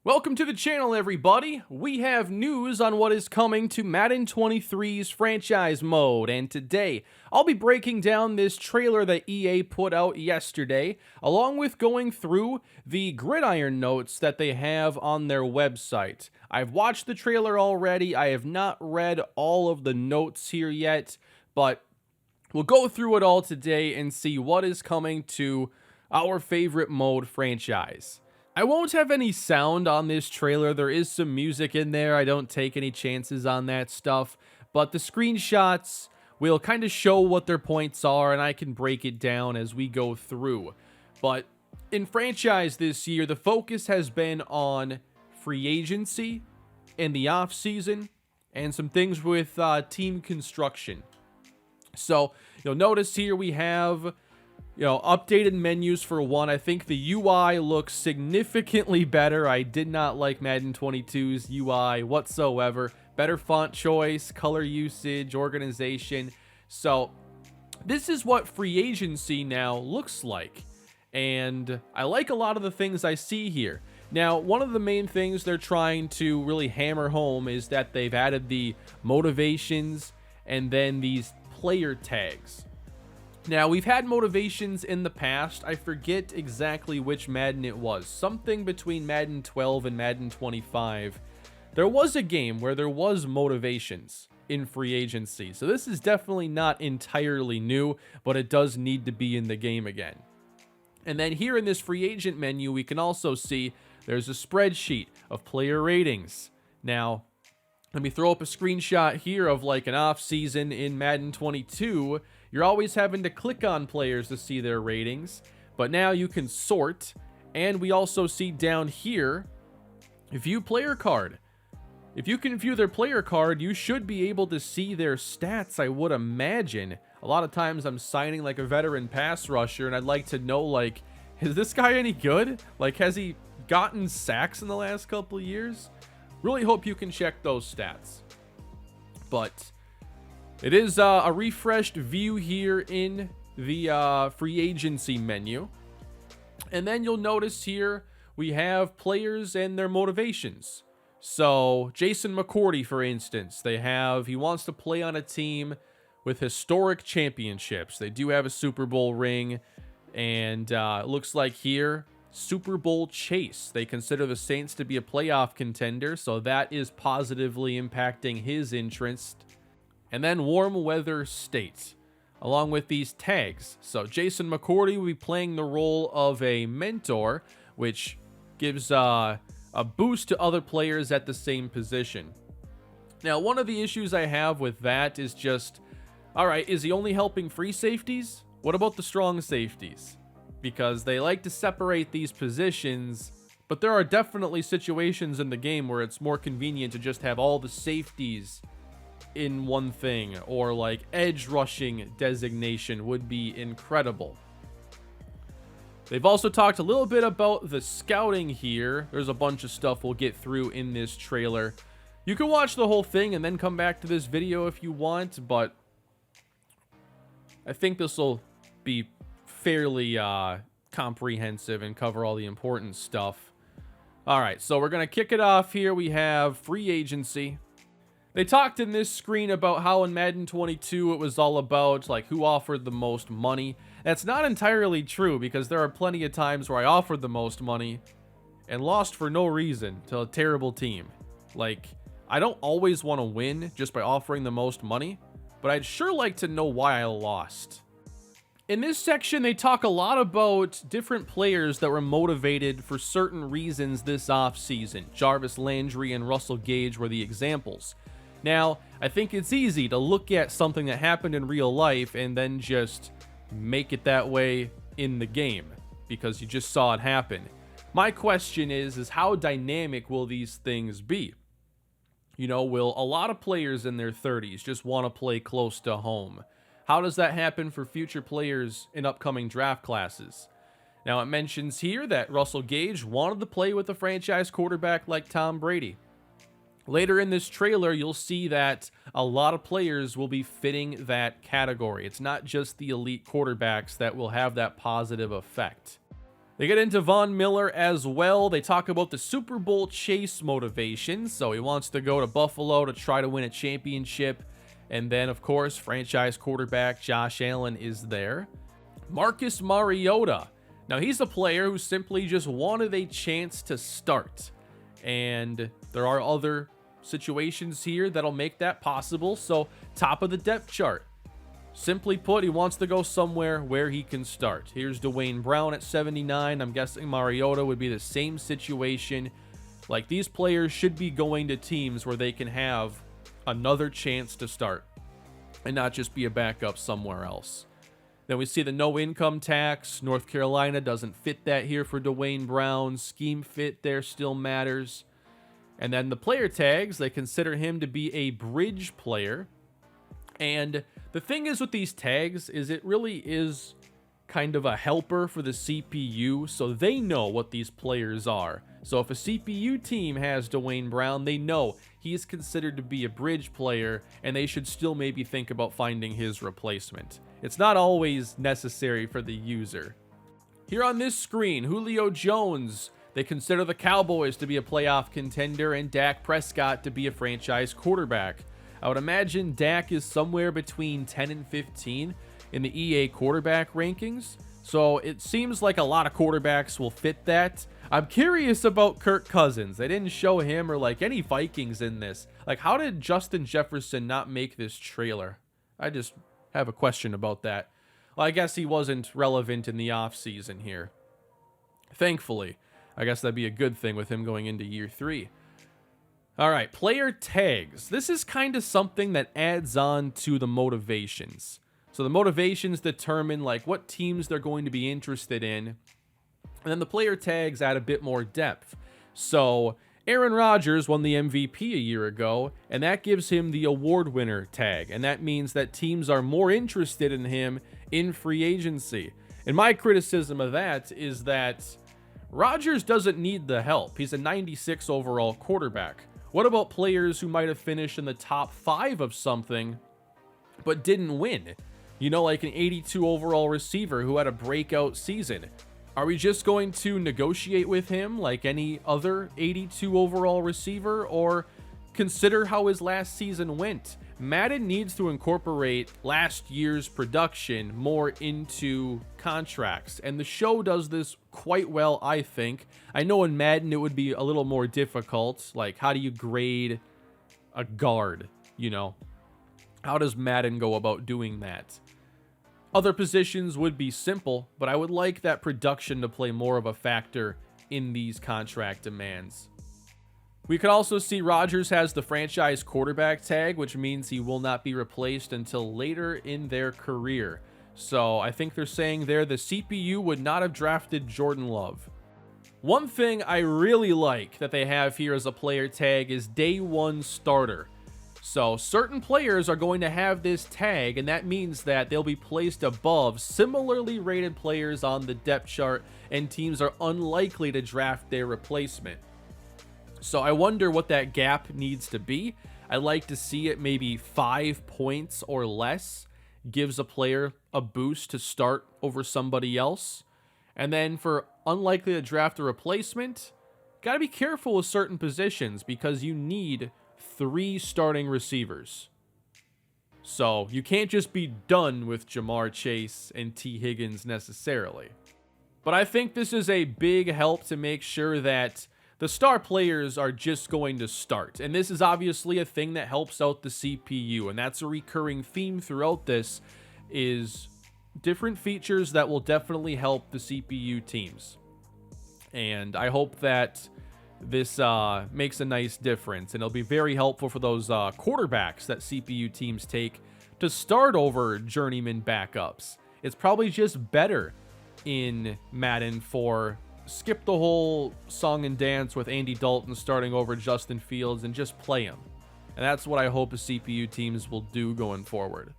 Welcome to the channel, everybody. We have news on what is coming to Madden 23's franchise mode, and today I'll be breaking down this trailer that EA put out yesterday, along with going through the gridiron notes that they have on their website. I've watched the trailer already. I have not read all of the notes here yet, but we'll go through it all today and see what is coming to our favorite mode franchise. I won't have any sound on this trailer. There is some music in there. I don't take any chances on that stuff. But the screenshots will kind of show what their points are, and I can break it down as we go through. But in franchise this year, the focus has been on free agency in the offseason and some things with team construction. So you'll notice here we have updated menus for one. I think the UI looks significantly better. I did not like Madden 22's UI whatsoever. Better font choice, color usage, organization. So this is what free agency now looks like. And I like a lot of the things I see here. Now, one of the main things they're trying to really hammer home is that they've added the motivations and then these player tags. Now, we've had motivations in the past. I forget exactly which Madden it was. Something between Madden 12 and Madden 25. There was a game where there was motivations in free agency. So this is definitely not entirely new, but it does need to be in the game again. And then here in this free agent menu, we can also see there's a spreadsheet of player ratings. Now, let me throw up a screenshot here of like an off season in Madden 22. You're always having to click on players to see their ratings, but now you can sort, and we also see down here, view player card. If you can view their player card, you should be able to see their stats, I would imagine. A lot of times I'm signing like a veteran pass rusher, and I'd like to know, like, is this guy any good? Like, has he gotten sacks in the last couple of years? Really hope you can check those stats. But it is a refreshed view here in the free agency menu. And then you'll notice here we have players and their motivations. So Jason McCourty, for instance, he wants to play on a team with historic championships. They do have a Super Bowl ring, and it looks like here, Super Bowl chase. They consider the Saints to be a playoff contender, so that is positively impacting his interest. And then warm weather state, along with these tags. So Jason McCourty will be playing the role of a mentor, which gives a boost to other players at the same position. Now, one of the issues I have with that is just, all right, is he only helping free safeties? What about the strong safeties? Because they like to separate these positions, but there are definitely situations in the game where it's more convenient to just have all the safeties in one thing, or like edge rushing designation would be incredible. They've also talked a little bit about the scouting here. There's a bunch of stuff we'll get through in this trailer. You can watch the whole thing and then come back to this video if you want, but I think this will be fairly comprehensive and cover all the important stuff. All right, so we're gonna kick it off here. We have free agency. They talked in this screen about how in Madden 22 it was all about like who offered the most money. That's not entirely true, because there are plenty of times where I offered the most money and lost for no reason to a terrible team. Like, I don't always want to win just by offering the most money, but I'd sure like to know why I lost. In this section, they talk a lot about different players that were motivated for certain reasons this offseason. Jarvis Landry and Russell Gage were the examples. Now, I think it's easy to look at something that happened in real life and then just make it that way in the game, because you just saw it happen. My question is how dynamic will these things be? Will a lot of players in their 30s just want to play close to home? How does that happen for future players in upcoming draft classes? Now, it mentions here that Russell Gage wanted to play with a franchise quarterback like Tom Brady. Later in this trailer, you'll see that a lot of players will be fitting that category. It's not just the elite quarterbacks that will have that positive effect. They get into Von Miller as well. They talk about the Super Bowl chase motivation. So he wants to go to Buffalo to try to win a championship. And then, of course, franchise quarterback Josh Allen is there. Marcus Mariota. Now, he's a player who simply just wanted a chance to start. And there are other situations here that'll make that possible. So, top of the depth chart. Simply put, he wants to go somewhere where he can start. Here's Dwayne Brown at 79. I'm guessing Mariota would be the same situation. Like, these players should be going to teams where they can have another chance to start and not just be a backup somewhere else. Then we see the no income tax. North Carolina doesn't fit that here for Dwayne Brown. Scheme fit there still matters. And then the player tags, they consider him to be a bridge player. And the thing is with these tags is it really is kind of a helper for the CPU, so they know what these players are. So if a CPU team has Dwayne Brown, they know he is considered to be a bridge player, and they should still maybe think about finding his replacement. It's not always necessary for the user. Here on this screen, Julio Jones, they consider the Cowboys to be a playoff contender and Dak Prescott to be a franchise quarterback. I would imagine Dak is somewhere between 10 and 15 in the EA quarterback rankings. So it seems like a lot of quarterbacks will fit that. I'm curious about Kirk Cousins. They didn't show him or like any Vikings in this. Like, how did Justin Jefferson not make this trailer? I just have a question about that. Well, I guess he wasn't relevant in the offseason here. Thankfully. I guess that'd be a good thing with him going into year 3. All right, player tags. This is kind of something that adds on to the motivations. So the motivations determine like what teams they're going to be interested in. And then the player tags add a bit more depth. So Aaron Rodgers won the MVP a year ago, and that gives him the award winner tag. And that means that teams are more interested in him in free agency. And my criticism of that is that Rodgers doesn't need the help. He's a 96 overall quarterback. What about players who might have finished in the top 5 of something, but didn't win? You know, like an 82 overall receiver who had a breakout season. Are we just going to negotiate with him like any other 82 overall receiver, or consider how his last season went? Madden needs to incorporate last year's production more into contracts, and the show does this quite well, I think. I know in Madden it would be a little more difficult, like how do you grade a guard, you know? How does Madden go about doing that? Other positions would be simple, but I would like that production to play more of a factor in these contract demands. We could also see Rodgers has the franchise quarterback tag, which means he will not be replaced until later in their career. So I think they're saying there the CPU would not have drafted Jordan Love. One thing I really like that they have here as a player tag is day 1 starter. So certain players are going to have this tag, and that means that they'll be placed above similarly rated players on the depth chart, and teams are unlikely to draft their replacement. So I wonder what that gap needs to be. I'd like to see it maybe 5 points or less gives a player a boost to start over somebody else. And then for unlikely to draft a replacement, got to be careful with certain positions because you need 3 starting receivers. So you can't just be done with Jamar Chase and T. Higgins necessarily. But I think this is a big help to make sure that the star players are just going to start. And this is obviously a thing that helps out the CPU. And that's a recurring theme throughout this, is different features that will definitely help the CPU teams. And I hope that this makes a nice difference. And it'll be very helpful for those quarterbacks that CPU teams take to start over journeyman backups. It's probably just better in Madden for skip the whole song and dance with Andy Dalton starting over Justin Fields and just play him. And that's what I hope the CPU teams will do going forward.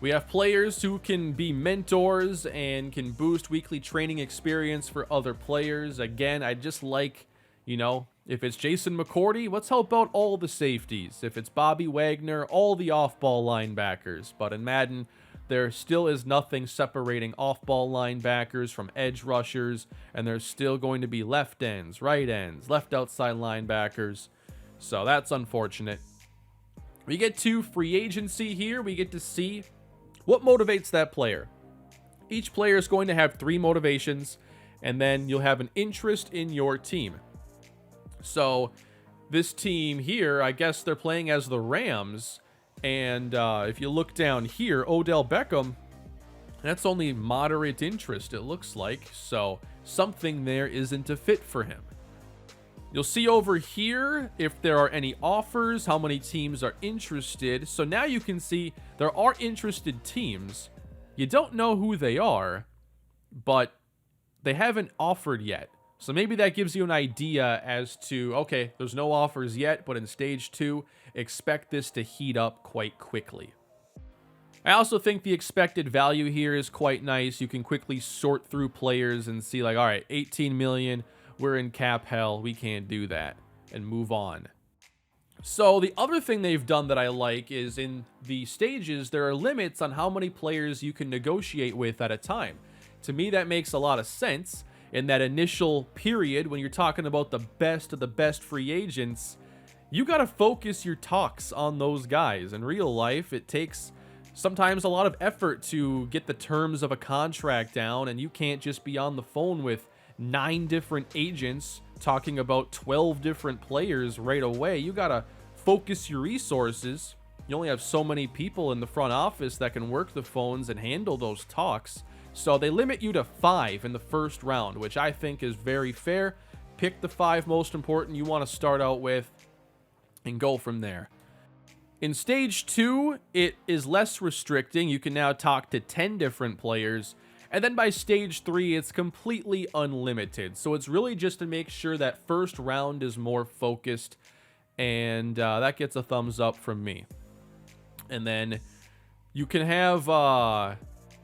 We have players who can be mentors and can boost weekly training experience for other players. Again, I just like, you know, if it's Jason McCourty, let's help out all the safeties. If it's Bobby Wagner, all the off-ball linebackers. But in Madden, there still is nothing separating off-ball linebackers from edge rushers, and there's still going to be left ends, right ends, left outside linebackers. So that's unfortunate. We get to free agency here. We get to see what motivates that player. Each player is going to have 3 motivations, and then you'll have an interest in your team. So this team here, I guess they're playing as the Rams. And if you look down here, Odell Beckham, that's only moderate interest, it looks like. So something there isn't a fit for him. You'll see over here if there are any offers, how many teams are interested. So now you can see there are interested teams. You don't know who they are, but they haven't offered yet. So maybe that gives you an idea as to, okay, there's no offers yet, but in stage 2, expect this to heat up quite quickly. I also think the expected value here is quite nice. You can quickly sort through players and see like, all right, 18 million, we're in cap hell, we can't do that, and move on. So the other thing they've done that I like is in the stages, there are limits on how many players you can negotiate with at a time. To me, that makes a lot of sense. In that initial period, when you're talking about the best of the best free agents, you got to focus your talks on those guys. In real life, it takes sometimes a lot of effort to get the terms of a contract down, and you can't just be on the phone with 9 different agents talking about 12 different players right away. You got to focus your resources. You only have so many people in the front office that can work the phones and handle those talks. So they limit you to 5 in the first round, which I think is very fair. Pick the 5 most important you want to start out with and go from there. In stage 2, it is less restricting. You can now talk to 10 different players. And then by stage 3, it's completely unlimited. So it's really just to make sure that first round is more focused. And that gets a thumbs up from me. And then you can have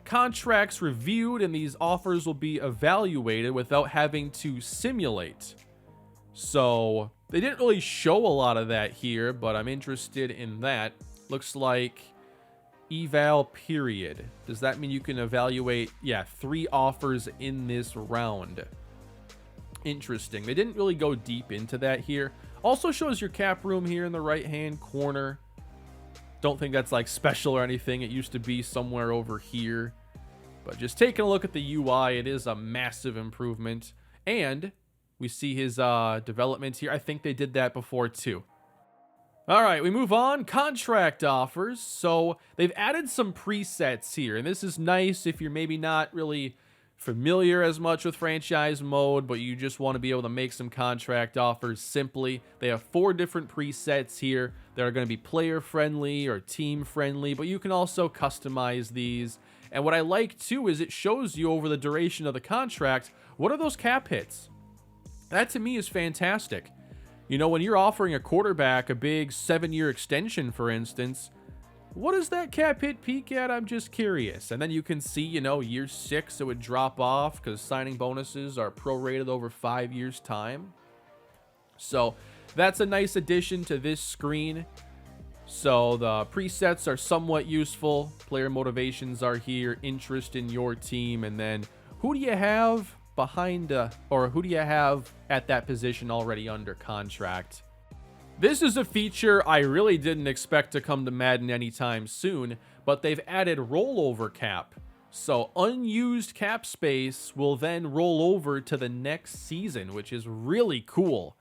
contracts reviewed, and these offers will be evaluated without having to simulate. So they didn't really show a lot of that here, but I'm interested in that. Looks like eval period. Does that mean you can evaluate, 3 offers in this round? Interesting. They didn't really go deep into that here. Also shows your cap room here in the right hand corner. Don't think that's like special or anything. It used to be somewhere over here. But just taking a look at the UI, it is a massive improvement. And we see his development here. I think they did that before too. All right, we move on. Contract offers. So they've added some presets here. And this is nice if you're maybe not really familiar as much with franchise mode, but you just want to be able to make some contract offers simply. They have 4 different presets here that are going to be player friendly or team friendly, but you can also customize these. And what I like too is it shows you over the duration of the contract, what are those cap hits? That to me is fantastic. You know, when you're offering a quarterback a big 7-year extension, for instance, what does that cap hit peak at? I'm just curious. And then you can see, you know, year 6, it would drop off because signing bonuses are prorated over 5 years' time. So that's a nice addition to this screen. So the presets are somewhat useful. Player motivations are here, interest in your team, and then who do you have behind, or who do you have at that position already under contract? This is a feature I really didn't expect to come to Madden anytime soon, but they've added rollover cap. So unused cap space will then roll over to the next season, which is really cool.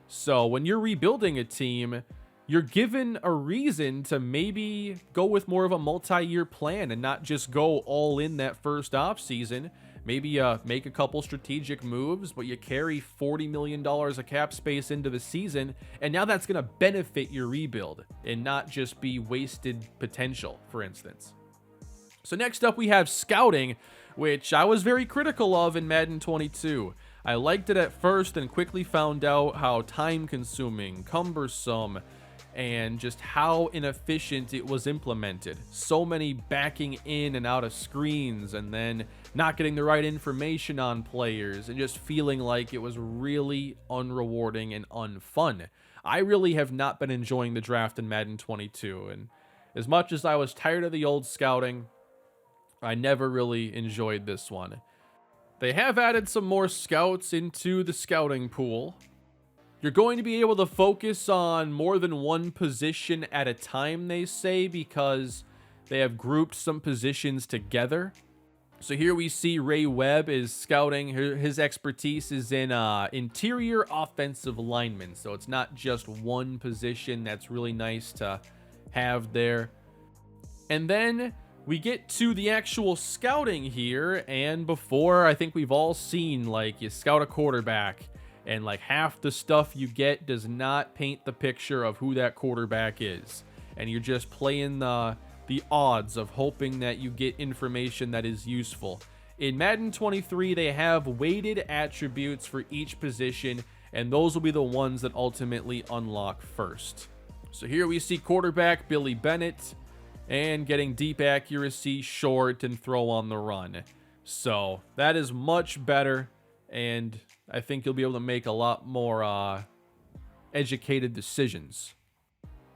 So when you're rebuilding a team, you're given a reason to maybe go with more of a multi-year plan and not just go all in that first off season. Maybe make a couple strategic moves, but you carry $40 million of cap space into the season, and now that's going to benefit your rebuild and not just be wasted potential, for instance. So next up we have scouting, which I was very critical of in Madden 22. I liked it at first and quickly found out how time-consuming, cumbersome, and just how inefficient it was implemented. So many backing in and out of screens, and then not getting the right information on players, and just feeling like it was really unrewarding and unfun. I really have not been enjoying the draft in Madden 22, and as much as I was tired of the old scouting, I never really enjoyed this one. They have added some more scouts into the scouting pool. You're going to be able to focus on more than one position at a time, they say, because they have grouped some positions together. So here we see Ray Webb is scouting. His expertise is in interior offensive linemen. So it's not just one position. That's really nice to have there. And then we get to the actual scouting here. And before, I think we've all seen, like, you scout a quarterback, and like half the stuff you get does not paint the picture of who that quarterback is. And you're just playing the odds of hoping that you get information that is useful. In Madden 23, they have weighted attributes for each position, and those will be the ones that ultimately unlock first. So here we see quarterback Billy Bennett, and getting deep accuracy, short, and throw on the run. So that is much better, and I think you'll be able to make a lot more educated decisions.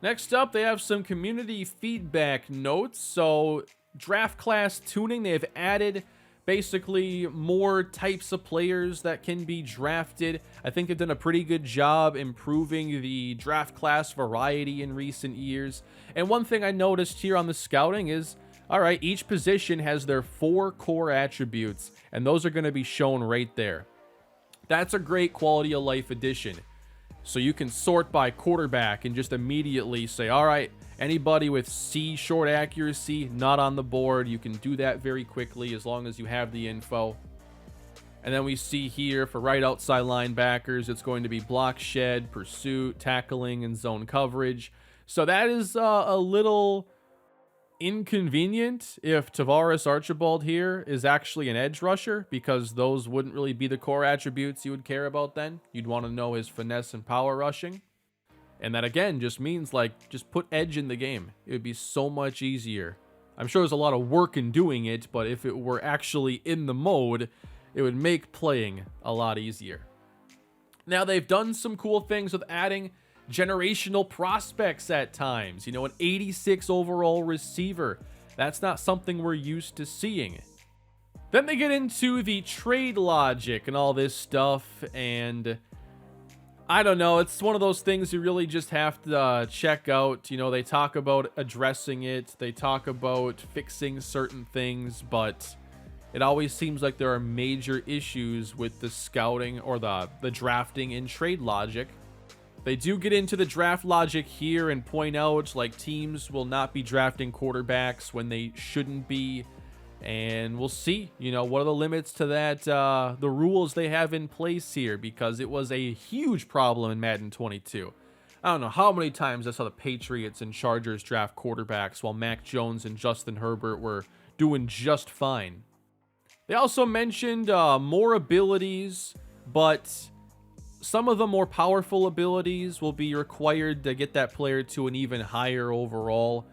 Next up, they have some community feedback notes. So draft class tuning, they have added basically more types of players that can be drafted. I think they've done a pretty good job improving the draft class variety in recent years. And one thing I noticed here on the scouting is, all right, each position has their 4 core attributes, and those are going to be shown right there. That's a great quality of life addition. So you can sort by quarterback and just immediately say, all right, anybody with C short accuracy, not on the board. You can do that very quickly as long as you have the info. And then we see here for right outside linebackers, it's going to be block shed, pursuit, tackling, and zone coverage. So that is a little inconvenient if Tavares Archibald here is actually an edge rusher, because those wouldn't really be the core attributes you would care about then. You'd want to know his finesse and power rushing. And that again just means, like, just put edge in the game. It would be so much easier. I'm sure there's a lot of work in doing it, but if it were actually in the mode, it would make playing a lot easier. Now, they've done some cool things with adding generational prospects at times. You know, an 86 overall receiver. That's not something we're used to seeing. Then they get into the trade logic and all this stuff, and I don't know, it's one of those things you really just have to check out. You know, they talk about addressing it, they talk about fixing certain things, but it always seems like there are major issues with the scouting or the drafting in trade logic. They do get into the draft logic here and point out, like, teams will not be drafting quarterbacks when they shouldn't be. And we'll see, you know, what are the limits to that, the rules they have in place here, because it was a huge problem in Madden 22. I don't know how many times I saw the Patriots and Chargers draft quarterbacks while Mac Jones and Justin Herbert were doing just fine. They also mentioned more abilities, but some of the more powerful abilities will be required to get that player to an even higher overall.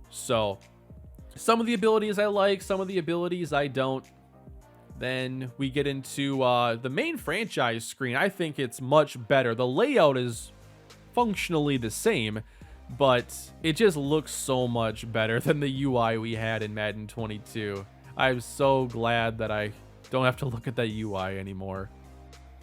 So some of the abilities I like, some of the abilities I don't. Then we get into the main franchise screen. I think it's much better. The layout is functionally the same, but it just looks so much better than the UI we had in Madden 22. I'm so glad that I don't have to look at that UI anymore.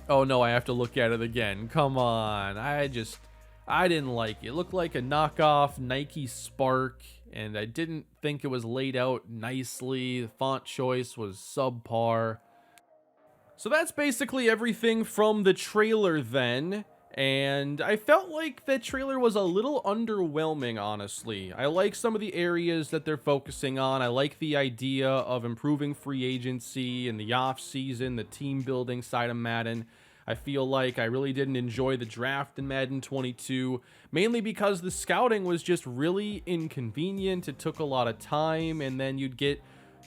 Oh no, I have to look at it again. Come on. I didn't like it. It looked like a knockoff Nike Spark, and I didn't think it was laid out nicely. The font choice was subpar. So that's basically everything from the trailer then. And I felt like the trailer was a little underwhelming, honestly. I like some of the areas that they're focusing on. I like the idea of improving free agency and the off-season, the team building side of Madden. I feel like I really didn't enjoy the draft in Madden 22, mainly because the scouting was just really inconvenient. It took a lot of time, and then you'd get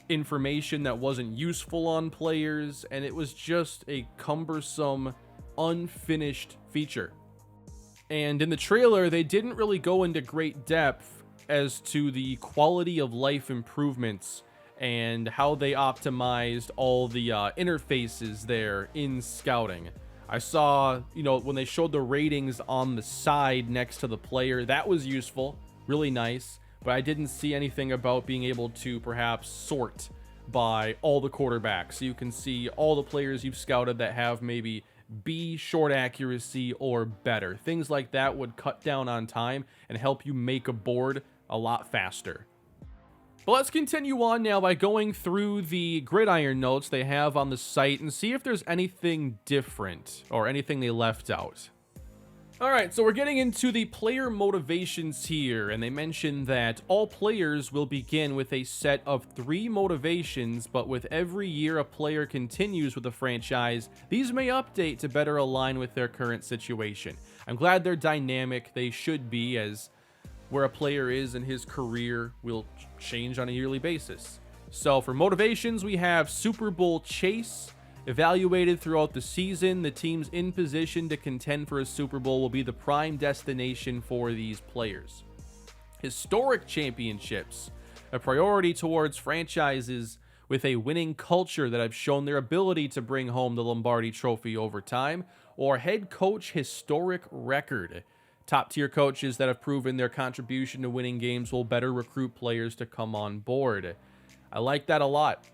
information that wasn't useful on players, and it was just a cumbersome, unfinished feature. And in the trailer, they didn't really go into great depth as to the quality of life improvements and how they optimized all the interfaces there in scouting. I saw, you know, when they showed the ratings on the side next to the player, that was useful, really nice. but I didn't see anything about being able to perhaps sort by all the quarterbacks. So you can see all the players you've scouted that have maybe B short accuracy or better. Things like that would cut down on time and help you make a board a lot faster. But let's continue on now by going through the gridiron notes they have on the site and see if there's anything different or anything they left out. All right, so we're getting into the player motivations here, and they mention that all players will begin with a set of 3 motivations, but with every year a player continues with the franchise, these may update to better align with their current situation. I'm glad they're dynamic. They should be, as where a player is in his career will change on a yearly basis. So for motivations, we have Super Bowl chase. Evaluated throughout the season, the teams in position to contend for a Super Bowl will be the prime destination for these players. Historic championships, a priority towards franchises with a winning culture that have shown their ability to bring home the Lombardi Trophy over time, or head coach historic record. Top tier coaches that have proven their contribution to winning games will better recruit players to come on board. I like that a lot.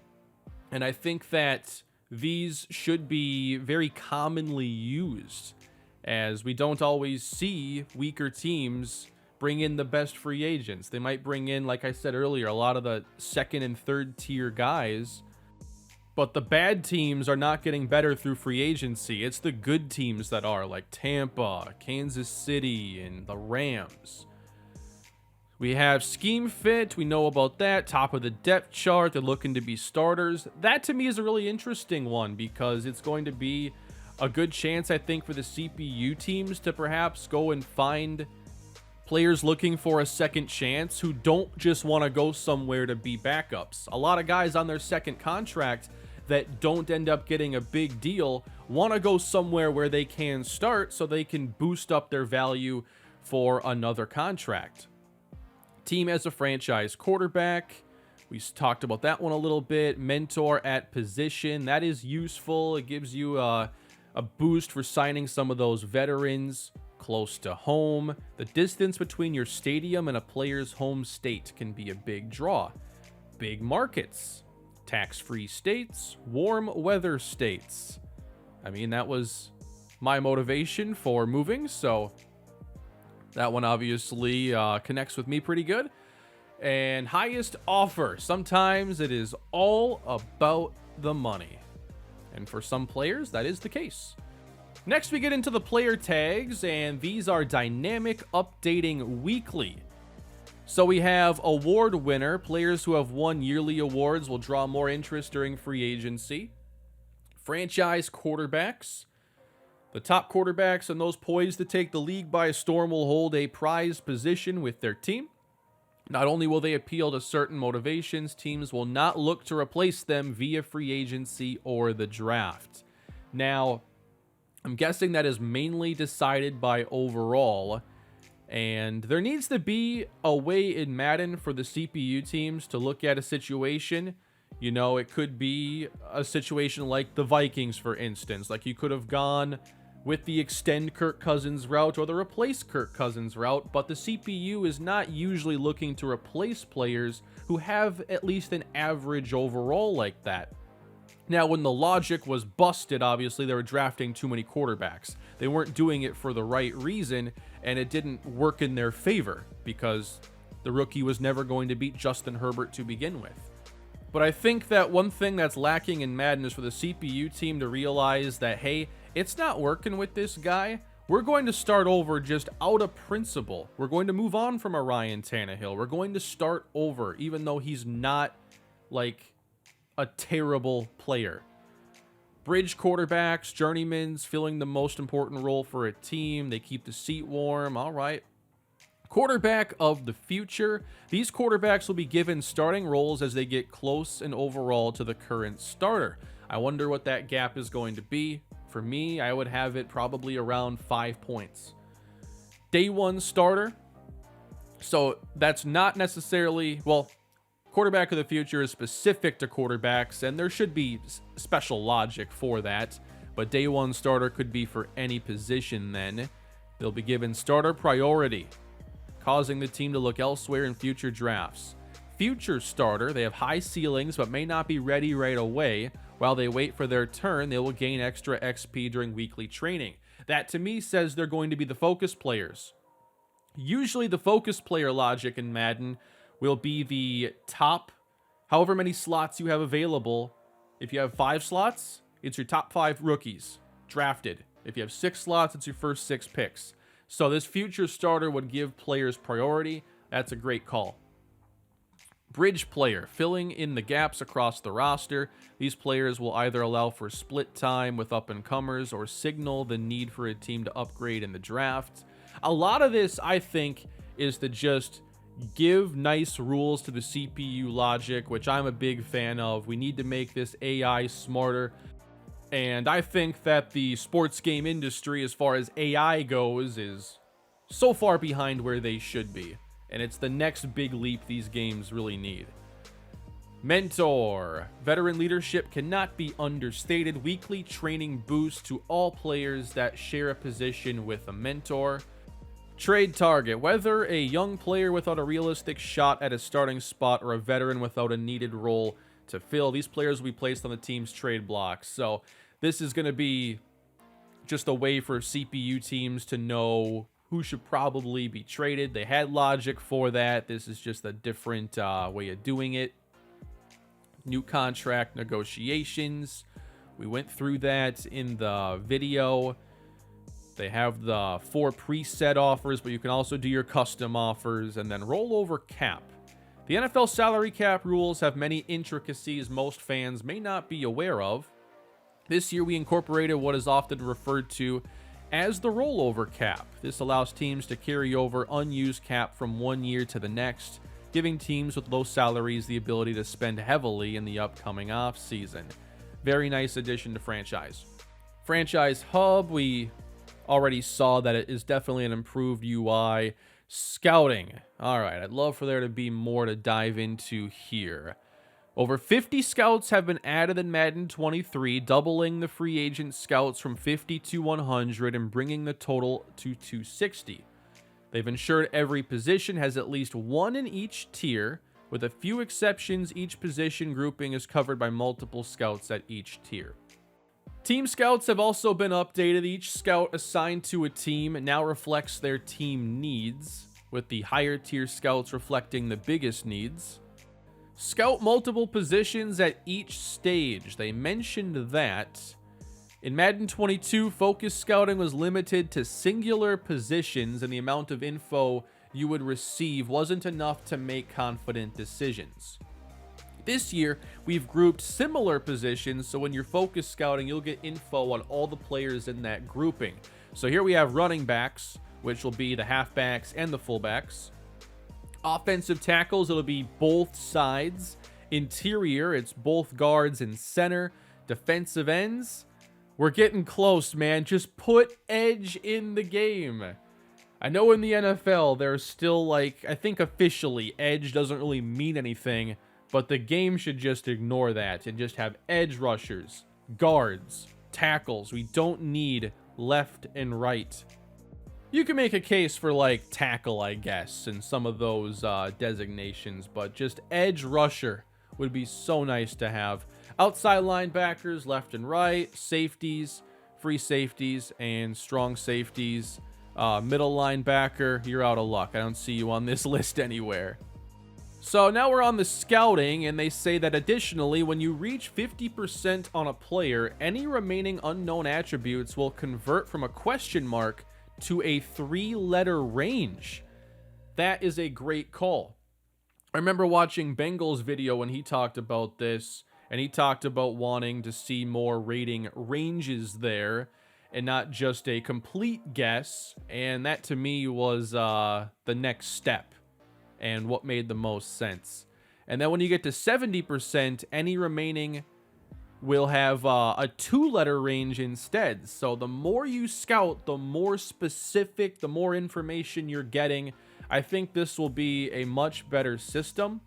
And I think that these should be very commonly used, as we don't always see weaker teams bring in the best free agents. They might bring in, like I said earlier, a lot of the second and third tier guys, but the bad teams are not getting better through free agency. It's the good teams that are, like Tampa, Kansas City, and the Rams. We have scheme fit. We know about that. Top of the depth chart. They're looking to be starters. That to me is a really interesting one, because it's going to be a good chance, I think, for the CPU teams to perhaps go and find players looking for a second chance who don't just want to go somewhere to be backups. A lot of guys on their second contract that don't end up getting a big deal want to go somewhere where they can start so they can boost up their value for another contract. Team as a franchise quarterback. We talked about that one a little bit. Mentor at position. That is useful. It gives you a boost for signing some of those veterans close to home. The distance between your stadium and a player's home state can be a big draw. Big markets. Tax-free states. Warm weather states. I mean, that was my motivation for moving, so that one obviously connects with me pretty good. And highest offer. Sometimes it is all about the money. And for some players, that is the case. Next, we get into the player tags, and these are dynamic, updating weekly. So we have award winner. Players who have won yearly awards will draw more interest during free agency. Franchise quarterbacks. The top quarterbacks and those poised to take the league by storm will hold a prized position with their team. Not only will they appeal to certain motivations, teams will not look to replace them via free agency or the draft. Now, I'm guessing that is mainly decided by overall, and there needs to be a way in Madden for the CPU teams to look at a situation. You know, it could be a situation like the Vikings, for instance. Like, you could have gone with the extend Kirk Cousins route or the replace Kirk Cousins route, but the CPU is not usually looking to replace players who have at least an average overall like that. Now, when the logic was busted, obviously, they were drafting too many quarterbacks. They weren't doing it for the right reason, and it didn't work in their favor because the rookie was never going to beat Justin Herbert to begin with. But I think that one thing that's lacking in Madden is for the CPU team to realize that, hey, it's not working with this guy. We're going to start over just out of principle. We're going to move on from a Ryan Tannehill. We're going to start over, even though he's not, like, a terrible player. Bridge quarterbacks, journeymans, filling the most important role for a team. They keep the seat warm. All right. Quarterback of the future. These quarterbacks will be given starting roles as they get close and overall to the current starter. I wonder what that gap is going to be. For me, I would have it probably around 5 points. Day one starter. So that's not necessarily, well, quarterback of the future is specific to quarterbacks, and there should be special logic for that. But day one starter could be for any position then. They'll be given starter priority. causing the team to look elsewhere in future drafts. Future starter, they have high ceilings but may not be ready right away. While they wait for their turn, they will gain extra XP during weekly training. That to me says they're going to be the focus players. Usually the focus player logic in Madden will be the top, however many slots you have available. If you have 5 slots, it's your top 5 rookies drafted. If you have 6 slots, it's your first 6 picks. So this future starter would give players priority. That's a great call. Bridge player, filling in the gaps across the roster. These players will either allow for split time with up-and-comers or signal the need for a team to upgrade in the draft. A lot of this, I think, is to just give nice rules to the CPU logic, which I'm a big fan of. We need to make this AI smarter. And I think that the sports game industry, as far as AI goes, is so far behind where they should be. And it's the next big leap these games really need. Mentor. Veteran leadership cannot be understated. Weekly training boost to all players that share a position with a mentor. Trade target. Whether a young player without a realistic shot at a starting spot or a veteran without a needed role to fill, these players will be placed on the team's trade blocks. So this is going to be just a way for CPU teams to know who should probably be traded. They had logic for that. This is just a different way of doing it. New contract negotiations. We went through that in the video. They have the 4 preset offers, but you can also do your custom offers. And then rollover cap. The NFL salary cap rules have many intricacies most fans may not be aware of. This year we incorporated what is often referred to as the rollover cap. This allows teams to carry over unused cap from one year to the next, giving teams with low salaries the ability to spend heavily in the upcoming off season. Very nice addition to franchise. Franchise hub, we already saw that it is definitely an improved UI. Scouting. All right, I'd love for there to be more to dive into here. Over 50 scouts have been added in Madden 23, doubling the free agent scouts from 50 to 100 and bringing the total to 260. They've ensured every position has at least one in each tier. With a few exceptions, each position grouping is covered by multiple scouts at each tier. Team scouts have also been updated. Each scout assigned to a team now reflects their team needs, with the higher tier scouts reflecting the biggest needs. Scout multiple positions at each stage. They mentioned that. In Madden 22, focus scouting was limited to singular positions, and the amount of info you would receive wasn't enough to make confident decisions. This year, we've grouped similar positions, so when you're focus scouting, you'll get info on all the players in that grouping. So here we have running backs, which will be the halfbacks and the fullbacks. Offensive tackles, it'll be both sides. Interior, it's both guards and center. Defensive ends, we're getting close, man. Just put edge in the game. I know in the NFL, there's still, like, I think officially, edge doesn't really mean anything, but the game should just ignore that and just have edge rushers, guards, tackles. We don't need left and right. You can make a case for, like, tackle, I guess, and some of those designations, but just edge rusher would be so nice to have. Outside linebackers, left and right, safeties, free safeties, and strong safeties. Middle linebacker, you're out of luck. I don't see you on this list anywhere. So now we're on the scouting, and they say that additionally, when you reach 50% on a player, any remaining unknown attributes will convert from a question mark to a 3-letter range. That is a great call. I remember watching Bengal's video when he talked about this, and he talked about wanting to see more rating ranges there and not just a complete guess, and that to me was the next step and what made the most sense. And then when you get to 70%, any remaining will have a 2-letter range instead. So the more you scout, the more specific, the more information you're getting. I think this will be a much better system.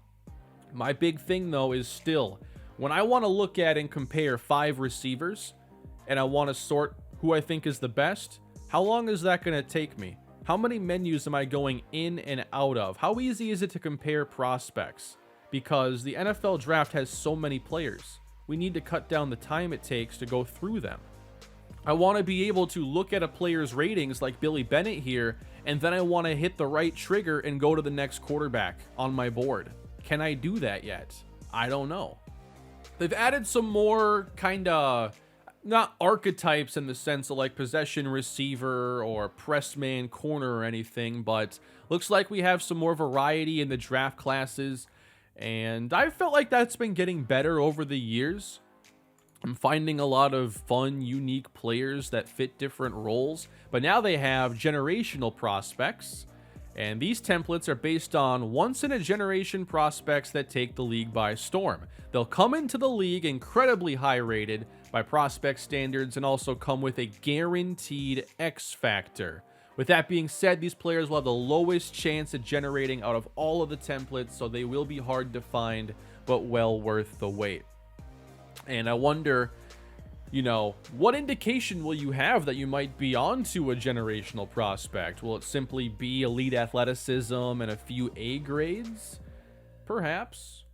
My big thing, though, is still, when I want to look at and compare 5 receivers, and I want to sort who I think is the best, how long is that going to take me? How many menus am I going in and out of? How easy is it to compare prospects? Because the NFL draft has so many players. We need to cut down the time it takes to go through them. I want to be able to look at a player's ratings like Billy Bennett here, and then I want to hit the right trigger and go to the next quarterback on my board. Can I do that yet? I don't know. They've added some more kind of, not archetypes in the sense of like possession receiver or press man corner or anything, but looks like we have some more variety in the draft classes, and I felt like that's been getting better over the years. I'm finding a lot of fun, unique players that fit different roles, but now they have generational prospects, and these templates are based on once-in-a-generation prospects that take the league by storm. They'll come into the league incredibly high rated by prospect standards and also come with a guaranteed X factor. With that being said, these players will have the lowest chance at generating out of all of the templates, so they will be hard to find, but well worth the wait. And I wonder, you know, what indication will you have that you might be onto a generational prospect? Will it simply be elite athleticism and a few A grades? Perhaps.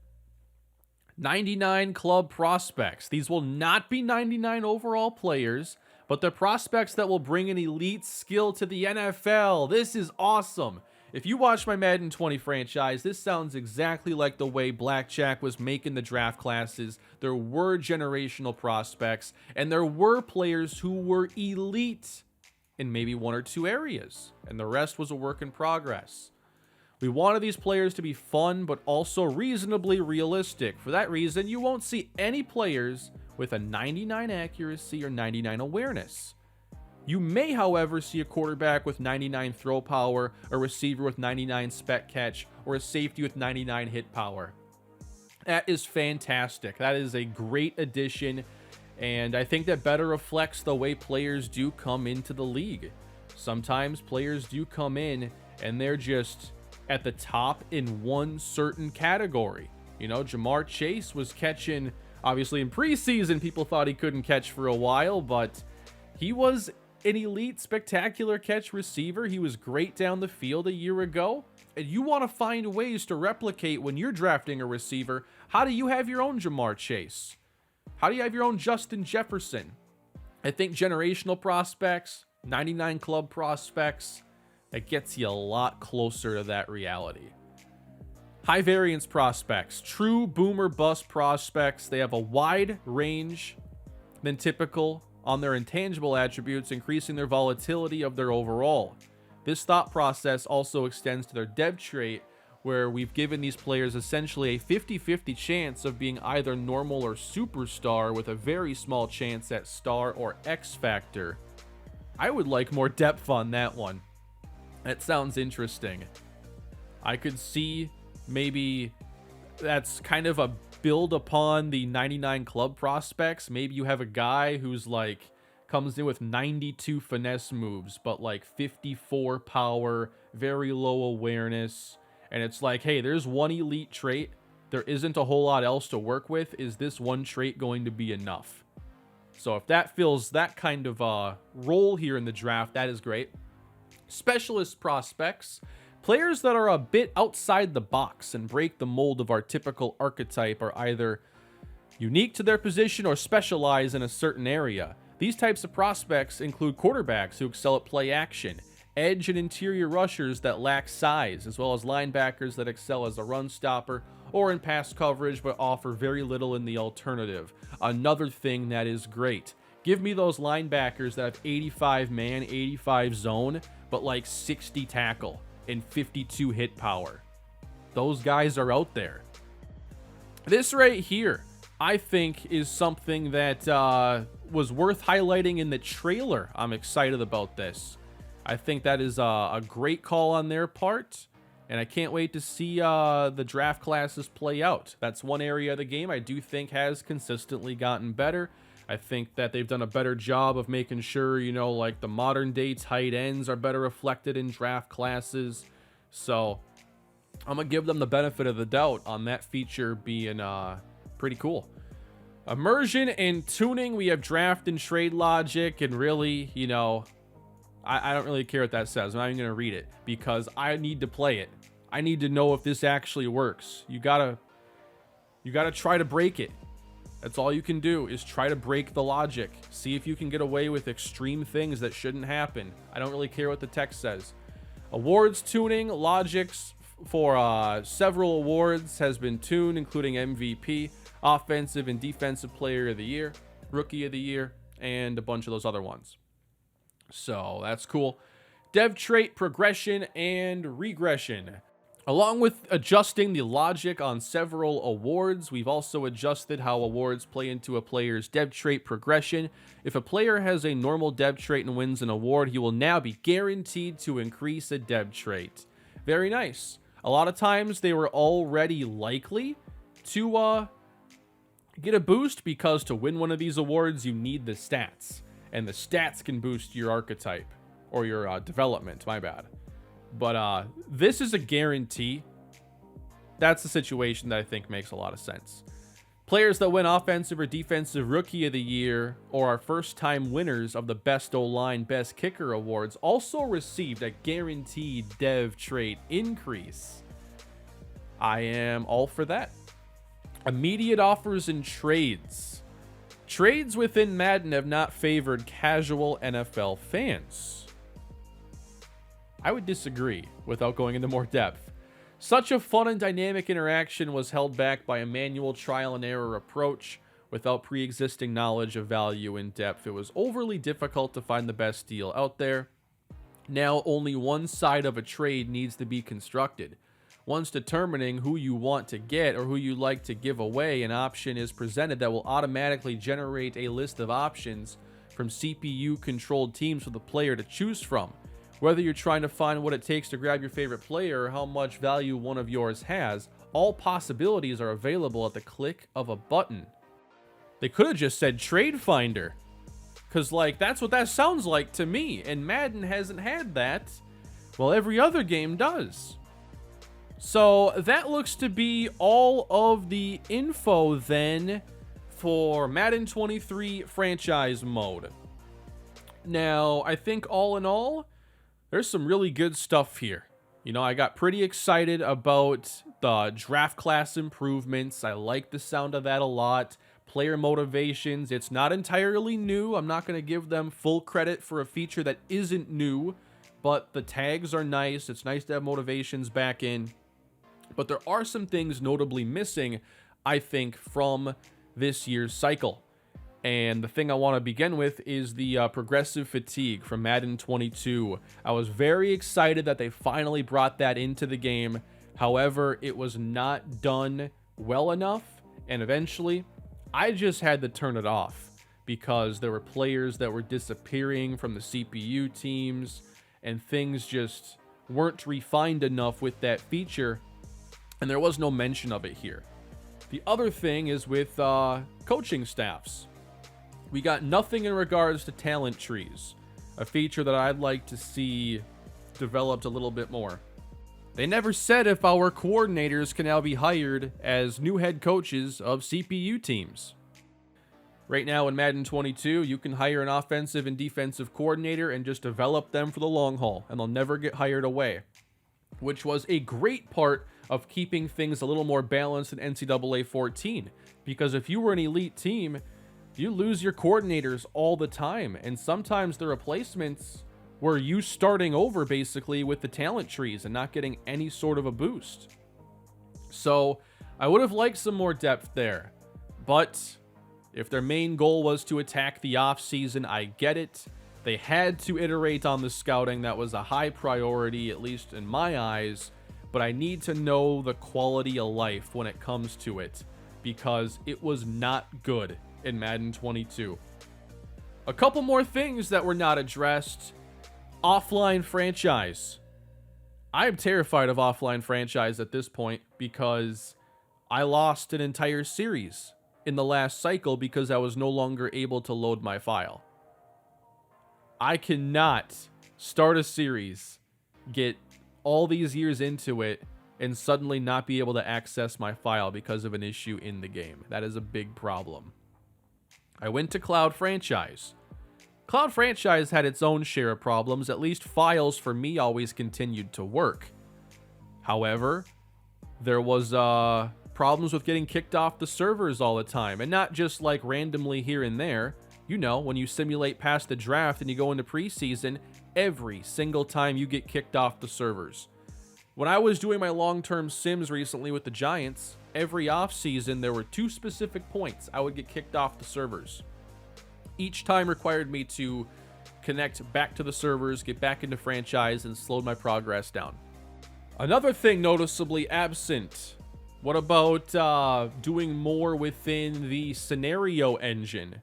99 club prospects. These will not be 99 overall players, but they're prospects that will bring an elite skill to the NFL. This is awesome. If you watch my Madden 20 franchise, this sounds exactly like the way Blackjack was making the draft classes. There were generational prospects, and there were players who were elite in maybe one or two areas, and the rest was a work in progress. We wanted these players to be fun, but also reasonably realistic. For that reason, you won't see any players with a 99 accuracy or 99 awareness. You may, however, see a quarterback with 99 throw power, a receiver with 99 spec catch, or a safety with 99 hit power. That is fantastic. That is a great addition, and I think that better reflects the way players do come into the league. Sometimes players do come in and they're just at the top in one certain category. You know, Jamar Chase was catching, obviously in preseason, people thought he couldn't catch for a while, but he was an elite, spectacular catch receiver. He was great down the field a year ago. And you want to find ways to replicate when you're drafting a receiver. How do you have your own Jamar Chase? How do you have your own Justin Jefferson? I think generational prospects, 99 club prospects, that gets you a lot closer to that reality. High variance prospects, true boomer bust prospects. They have a wide range than typical on their intangible attributes, increasing their volatility of their overall. This thought process also extends to their dev trait, where we've given these players essentially a 50-50 chance of being either normal or superstar, with a very small chance at star or X factor. I would like more depth on that one. That sounds interesting. I could see maybe that's kind of a build upon the 99 club prospects. Maybe you have a guy who's like comes in with 92 finesse moves, but like 54 power, very low awareness. And it's like, hey, there's one elite trait. There isn't a whole lot else to work with. Is this one trait going to be enough? So if that fills that kind of role here in the draft, that is great. Specialist prospects, players that are a bit outside the box and break the mold of our typical archetype, are either unique to their position or specialize in a certain area. These types of prospects include quarterbacks who excel at play action, edge and interior rushers that lack size, as well as linebackers that excel as a run stopper or in pass coverage but offer very little in the alternative. Another thing that is great. Give me those linebackers that have 85 man, 85 zone, but like 60 tackle and 52 hit power. Those guys are out there. This right here, I think, is something that was worth highlighting in the trailer. I'm excited about this. I think that is a great call on their part, and I can't wait to see the draft classes play out. That's one area of the game I do think has consistently gotten better. I think that they've done a better job of making sure, you know, like the modern day tight ends are better reflected in draft classes. So I'm going to give them the benefit of the doubt on that feature being pretty cool. Immersion and tuning, we have draft and trade logic, and really, you know, I don't really care what that says. I'm not even going to read it because I need to play it. I need to know if this actually works. You gotta try to break it. That's all you can do, is try to break the logic. See if you can get away with extreme things that shouldn't happen. I don't really care what the text says. Awards tuning, logics for several awards has been tuned, including MVP, Offensive and Defensive Player of the Year, Rookie of the Year, and a bunch of those other ones. So that's cool. Dev trait progression and regression. Along with adjusting the logic on several awards, we've also adjusted how awards play into a player's dev trait progression. If a player has a normal dev trait and wins an award, he will now be guaranteed to increase a dev trait. Very nice. A lot of times they were already likely to get a boost because to win one of these awards, you need the stats. And the stats can boost your archetype or your development, my bad. But this is a guarantee. That's the situation that I think makes a lot of sense. Players that win Offensive or Defensive Rookie of the Year or are first-time winners of the Best O-Line, Best Kicker awards also received a guaranteed dev trait increase. I am all for that. Immediate offers and trades. Trades within Madden have not favored casual NFL fans. I would disagree without going into more depth. Such a fun and dynamic interaction was held back by a manual trial and error approach without pre-existing knowledge of value in depth. It was overly difficult to find the best deal out there. Now only one side of a trade needs to be constructed. Once determining who you want to get or who you like to give away, an option is presented that will automatically generate a list of options from CPU-controlled teams for the player to choose from. Whether you're trying to find what it takes to grab your favorite player or how much value one of yours has, all possibilities are available at the click of a button. They could have just said Trade Finder, because that's what that sounds like to me, and Madden hasn't had that. Well, every other game does. So that looks to be all of the info then for Madden 23 franchise mode. Now, I think all in all, there's some really good stuff here. You know, I got pretty excited about the draft class improvements. I like the sound of that a lot. Player motivations, it's not entirely new. I'm not going to give them full credit for a feature that isn't new, but the tags are nice. It's nice to have motivations back in. But there are some things notably missing, I think, from this year's cycle. And the thing I want to begin with is the progressive fatigue from Madden 22. I was very excited that they finally brought that into the game. However, it was not done well enough, and eventually, I just had to turn it off because there were players that were disappearing from the CPU teams, and things just weren't refined enough with that feature, and there was no mention of it here. The other thing is with coaching staffs. We got nothing in regards to talent trees, a feature that I'd like to see developed a little bit more. They never said if our coordinators can now be hired as new head coaches of CPU teams. Right now in Madden 22, you can hire an offensive and defensive coordinator and just develop them for the long haul, and they'll never get hired away, which was a great part of keeping things a little more balanced in NCAA 14, because if you were an elite team, you lose your coordinators all the time, and sometimes the replacements were you starting over basically with the talent trees and not getting any sort of a boost. So I would have liked some more depth there, but if their main goal was to attack the offseason, I get it. They had to iterate on the scouting. That was a high priority, at least in my eyes, but I need to know the quality of life when it comes to it, because it was not good in Madden 22. A couple more things that were not addressed. Offline franchise. I am terrified of offline franchise at this point because I lost an entire series in the last cycle because I was no longer able to load my file. I cannot start a series, get all these years into it, and suddenly not be able to access my file because of an issue in the game. That is a big problem. I went to Cloud Franchise. Cloud Franchise had its own share of problems. At least files for me always continued to work. However, there was problems with getting kicked off the servers all the time, and not just like randomly here and there. You know, when you simulate past the draft and you go into preseason, every single time you get kicked off the servers. When I was doing my long-term sims recently with the Giants, every offseason there were 2 specific points I would get kicked off the servers. Each time required me to connect back to the servers, get back into franchise, and slowed my progress down. Another thing noticeably absent. What about doing more within the scenario engine?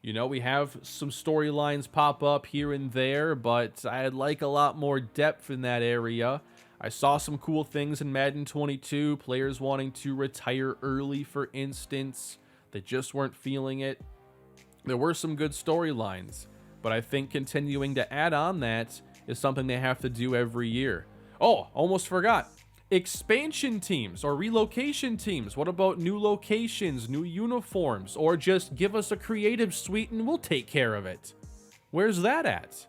You know, we have some storylines pop up here and there, but I'd like a lot more depth in that area. I saw some cool things in Madden 22, players wanting to retire early, for instance. They just weren't feeling it. There were some good storylines, but I think continuing to add on that is something they have to do every year. Oh, almost forgot. Expansion teams or relocation teams. What about new locations, new uniforms, or just give us a creative suite and we'll take care of it? Where's that at?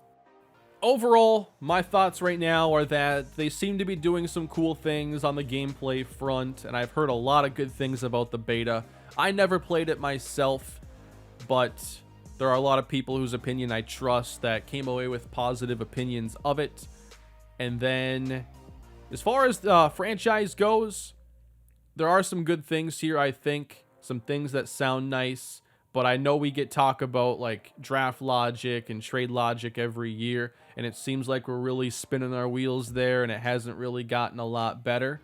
Overall, my thoughts right now are that they seem to be doing some cool things on the gameplay front, and I've heard a lot of good things about the beta. I never played it myself, but there are a lot of people whose opinion I trust that came away with positive opinions of it. And then, as far as the franchise goes, there are some good things here, I think. Some things that sound nice. But I know we get talk about like draft logic and trade logic every year. And it seems like we're really spinning our wheels there. And it hasn't really gotten a lot better.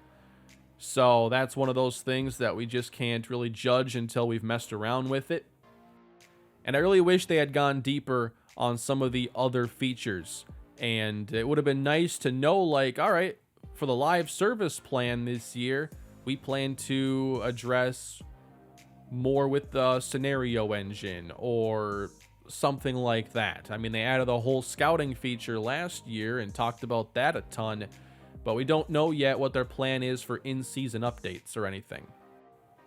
So that's one of those things that we just can't really judge until we've messed around with it. And I really wish they had gone deeper on some of the other features. And it would have been nice to know, like, all right, for the live service plan this year, we plan to address more with the scenario engine or something like that. I mean, they added a whole scouting feature last year and talked about that a ton, but we don't know yet what their plan is for in-season updates or anything.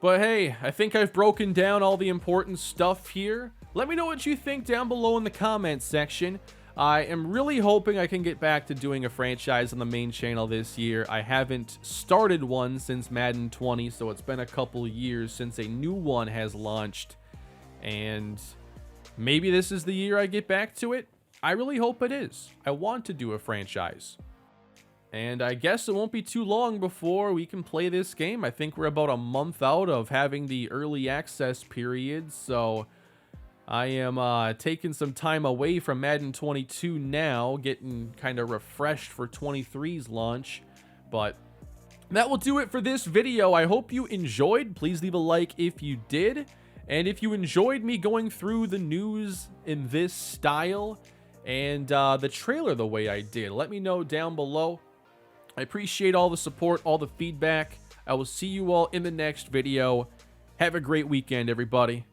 But hey, I think I've broken down all the important stuff here. Let me know what you think down below in the comments section. I am really hoping I can get back to doing a franchise on the main channel this year. I haven't started one since Madden 20, so it's been a couple years since a new one has launched. And maybe this is the year I get back to it. I really hope it is. I want to do a franchise. And I guess it won't be too long before we can play this game. I think we're about a month out of having the early access period, so I am taking some time away from Madden 22 now, getting kind of refreshed for 23's launch. But that will do it for this video. I hope you enjoyed. Please leave a like if you did. And if you enjoyed me going through the news in this style and the trailer the way I did, let me know down below. I appreciate all the support, all the feedback. I will see you all in the next video. Have a great weekend, everybody.